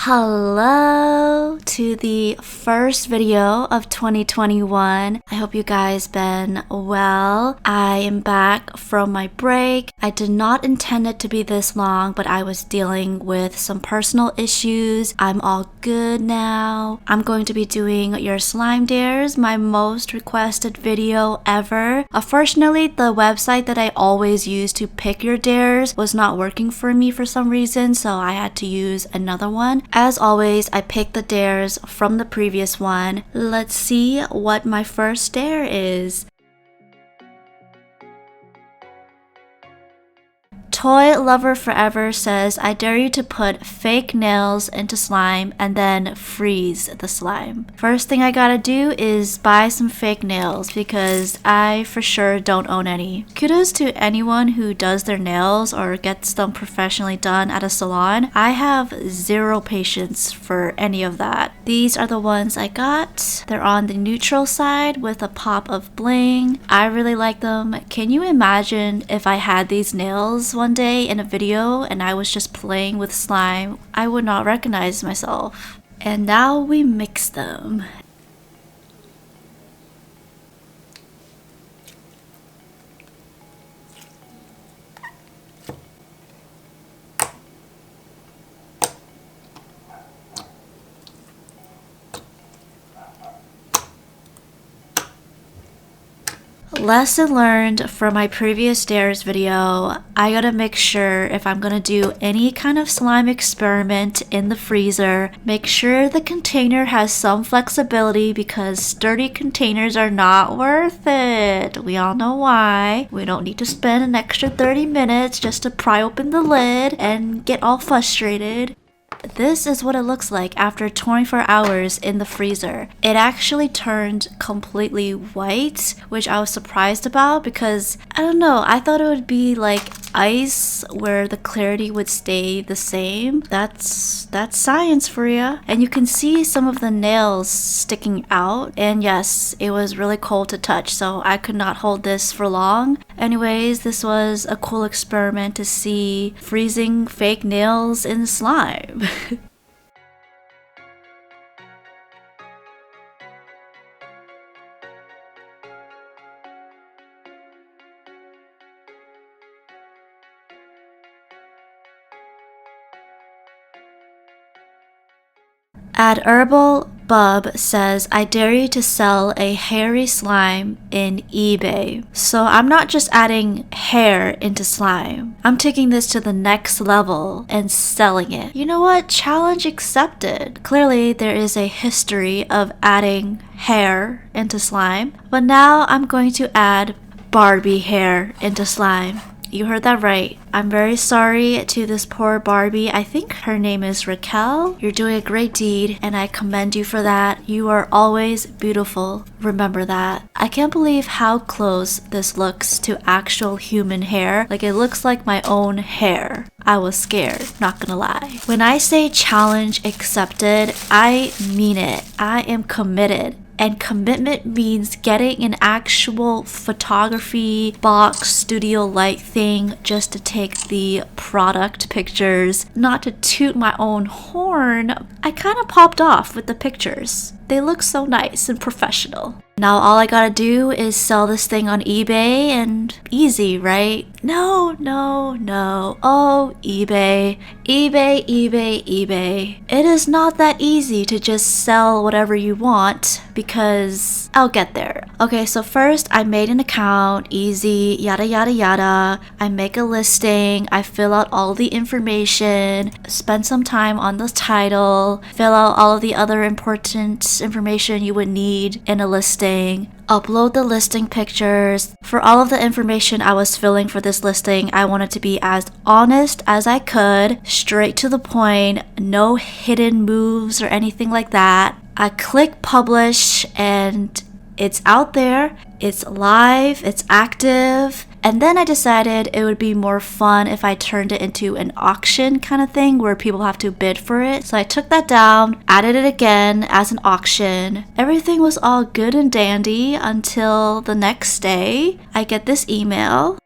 Hello to the first video of 2021. I hope you guys been well. I am back from my break. I did not intend it to be this long, but I was dealing with some personal issues. I'm all good now. I'm going to be doing your slime dares, my most requested video ever. Unfortunately, the website that I always use to pick your dares was not working for me for some reason, so I had to use another one. As always, I picked the dares from the previous one. Let's see what my first dare is. Toy Lover Forever says, I dare you to put fake nails into slime and then freeze the slime. First thing I gotta do is buy some fake nails because I for sure don't own any. Kudos to anyone who does their nails or gets them professionally done at a salon. I have zero patience for any of that. These are the ones I got. They're on the neutral side with a pop of bling. I really like them. Can you imagine if I had these nails one day in a video and I was just playing with slime? I would not recognize myself. And now we mix them. Lesson learned from my previous dares video, I gotta make sure if I'm gonna do any kind of slime experiment in the freezer, make sure the container has some flexibility because sturdy containers are not worth it. We all know why. We don't need to spend an extra 30 minutes just to pry open the lid and get all frustrated. This is what it looks like after 24 hours in the freezer. It actually turned completely white, which I was surprised about because, I don't know, I thought it would be like ice where the clarity would stay the same. That's science for ya. And you can see some of the nails sticking out. And yes, it was really cold to touch, so I could not hold this for long. Anyways, this was a cool experiment to see freezing fake nails in slime. At Herbal Bub says, I dare you to sell a hairy slime in eBay. So I'm not just adding hair into slime. I'm taking this to the next level and selling it. You know what? Challenge accepted. Clearly there is a history of adding hair into slime, but now I'm going to add Barbie hair into slime. You heard that right. I'm very sorry to this poor Barbie. I think her name is Raquel. You're doing a great deed and I commend you for that. You are always beautiful. Remember that. I can't believe how close this looks to actual human hair. Like, it looks like my own hair. I was scared, not gonna lie. When I say challenge accepted, I mean it. I am committed. And commitment means getting an actual photography box studio light thing just to take the product pictures. Not to toot my own horn, I kind of popped off with the pictures. They look so nice and professional. Now all I gotta do is sell this thing on eBay and easy, right? No. Oh, eBay. eBay. It is not that easy to just sell whatever you want because I'll get there. Okay, so first I made an account, easy, yada yada yada. I make a listing, I fill out all the information, spend some time on the title, fill out all of the other important information you would need in a listing, upload the listing pictures. For all of the information I was filling for this listing, I wanted to be as honest as I could, straight to the point, no hidden moves or anything like that. I click publish and it's out there, it's live, it's active. And then I decided it would be more fun if I turned it into an auction kind of thing where people have to bid for it. So I took that down, added it again as an auction. Everything was all good and dandy until the next day. I get this email.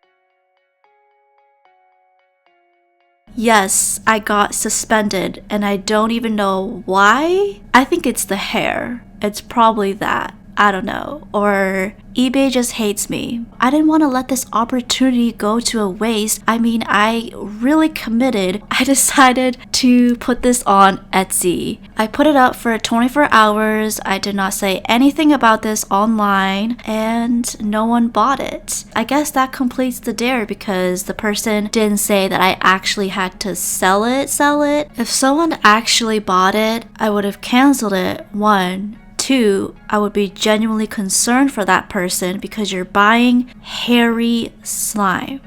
Yes, I got suspended and I don't even know why. I think it's the hair. It's probably that. I don't know. Or eBay just hates me. I didn't want to let this opportunity go to a waste. I mean, I really committed. I decided to put this on Etsy. I put it up for 24 hours. I did not say anything about this online and no one bought it. I guess that completes the dare because the person didn't say that I actually had to sell it. If someone actually bought it, I would have canceled it. 1. 2, I would be genuinely concerned for that person because you're buying hairy slime.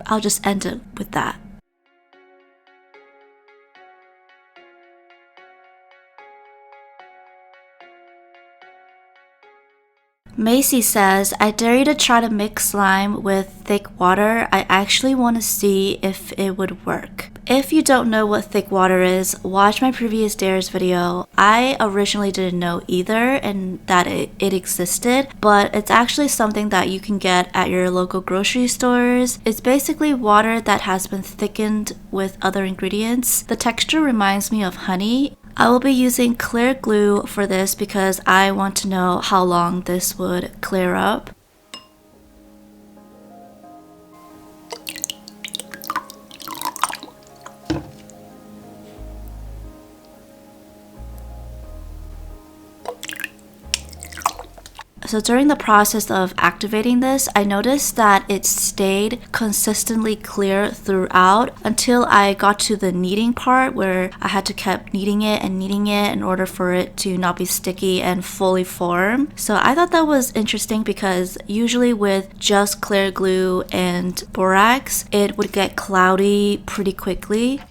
I'll just end it with that. Macy says, I dare you to try to mix slime with thick water. I actually want to see if it would work. If you don't know what thick water is, watch my previous dares video. I originally didn't know either and that it existed, but it's actually something that you can get at your local grocery stores. It's basically water that has been thickened with other ingredients. The texture reminds me of honey. I will be using clear glue for this because I want to know how long this would clear up. So during the process of activating this, I noticed that it stayed consistently clear throughout until I got to the kneading part where I had to keep kneading it in order for it to not be sticky and fully form. So I thought that was interesting because usually with just clear glue and borax, it would get cloudy pretty quickly.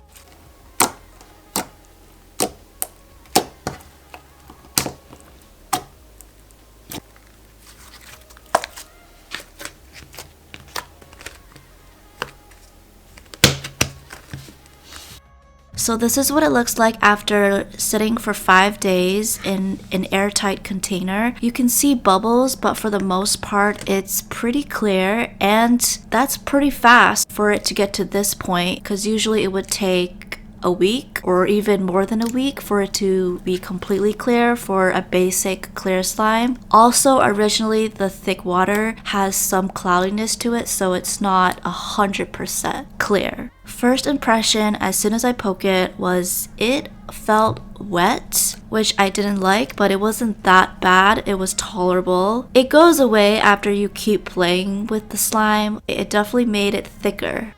So this is what it looks like after sitting for 5 days in an airtight container. You can see bubbles, but for the most part, it's pretty clear, and that's pretty fast for it to get to this point because usually it would take a week or even more than a week for it to be completely clear for a basic clear slime. Also, originally the thick water has some cloudiness to it, so it's not 100% clear. First impression as soon as I poke it was it felt wet, which I didn't like, but it wasn't that bad. It was tolerable. It goes away after you keep playing with the slime. It definitely made it thicker.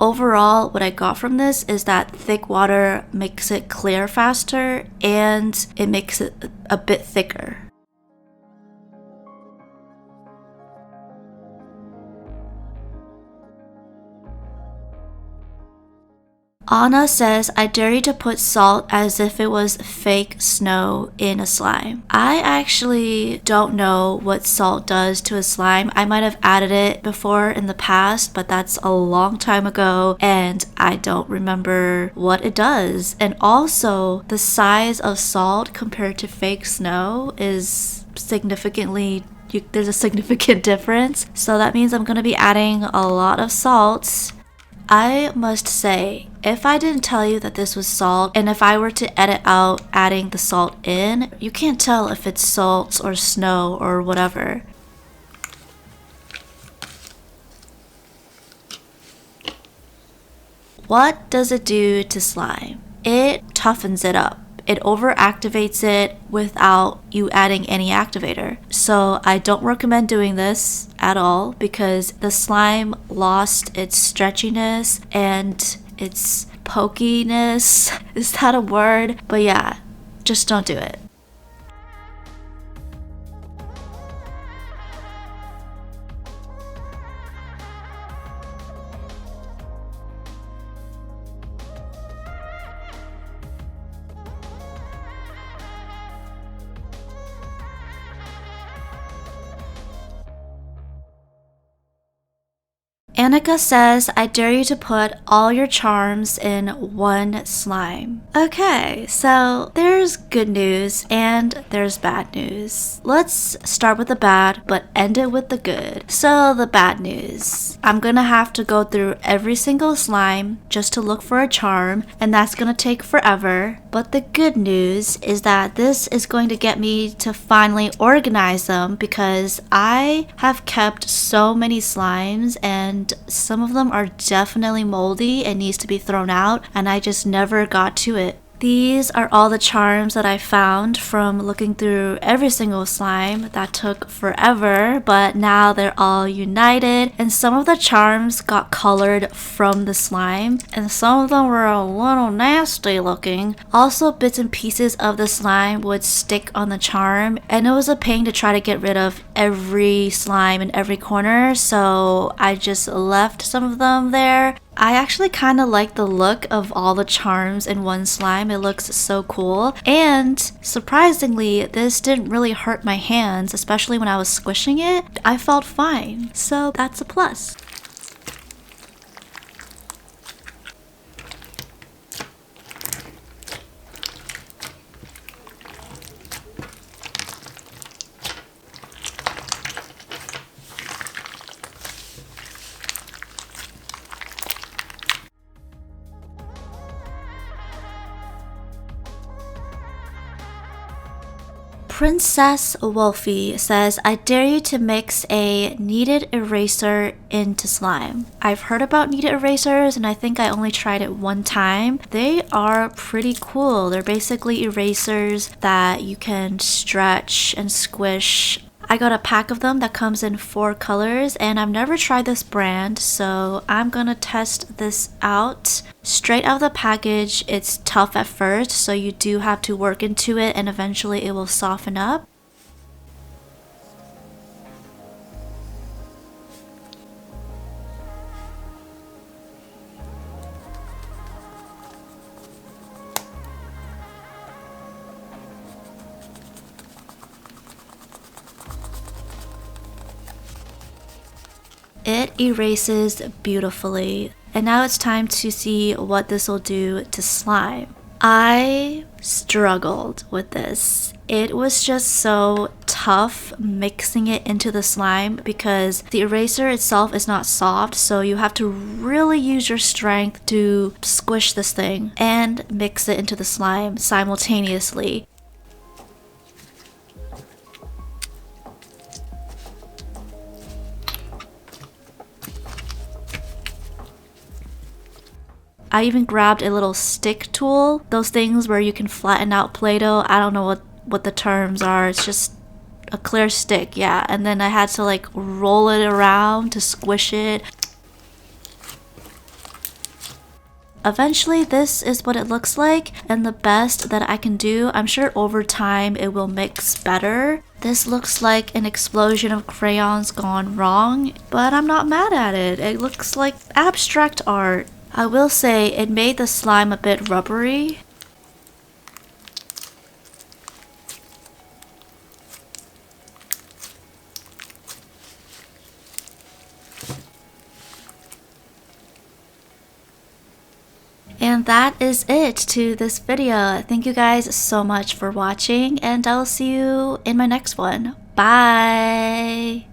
Overall, what I got from this is that thick water makes it clear faster and it makes it a bit thicker. Anna says, I dare you to put salt as if it was fake snow in a slime. I actually don't know what salt does to a slime. I might have added it before in the past, but that's a long time ago and I don't remember what it does. And also, the size of salt compared to fake snow is significantly there's a significant difference. So that means I'm going to be adding a lot of salt. I must say, if I didn't tell you that this was salt, and if I were to edit out adding the salt in, you can't tell if it's salt or snow or whatever. What does it do to slime? It toughens it up. It overactivates it without you adding any activator. So I don't recommend doing this at all because the slime lost its stretchiness and its pokiness. Is that a word? But yeah, just don't do it. Annika says, I dare you to put all your charms in one slime. Okay, so there's good news and there's bad news. Let's start with the bad, but end it with the good. So the bad news. I'm gonna have to go through every single slime just to look for a charm, and that's gonna take forever. But the good news is that this is going to get me to finally organize them, because I have kept so many slimes and some of them are definitely moldy and needs to be thrown out, and I just never got to it. These are all the charms that I found from looking through every single slime. That took forever, but now they're all united, and some of the charms got colored from the slime, and some of them were a little nasty looking. Also, bits and pieces of the slime would stick on the charm, and it was a pain to try to get rid of every slime in every corner, so I just left some of them there. I actually kind of like the look of all the charms in one slime. It looks so cool. And surprisingly, this didn't really hurt my hands, especially when I was squishing it. I felt fine. So that's a plus. Princess Wolfie says, I dare you to mix a kneaded eraser into slime. I've heard about kneaded erasers and I think I only tried it one time. They are pretty cool. They're basically erasers that you can stretch and squish. I got a pack of them that comes in 4 colors, and I've never tried this brand, so I'm gonna test this out. Straight out of the package, it's tough at first, so you do have to work into it and eventually it will soften up. It erases beautifully. And now it's time to see what this will do to slime. I struggled with this. It was just so tough mixing it into the slime because the eraser itself is not soft, so you have to really use your strength to squish this thing and mix it into the slime simultaneously. I even grabbed a little stick tool, those things where you can flatten out Play-Doh. I don't know what the terms are. It's just a clear stick, yeah. And then I had to like roll it around to squish it. Eventually, this is what it looks like, and the best that I can do, I'm sure over time it will mix better. This looks like an explosion of crayons gone wrong, but I'm not mad at it. It looks like abstract art. I will say it made the slime a bit rubbery. And that is it to this video. Thank you guys so much for watching, and I'll see you in my next one. Bye!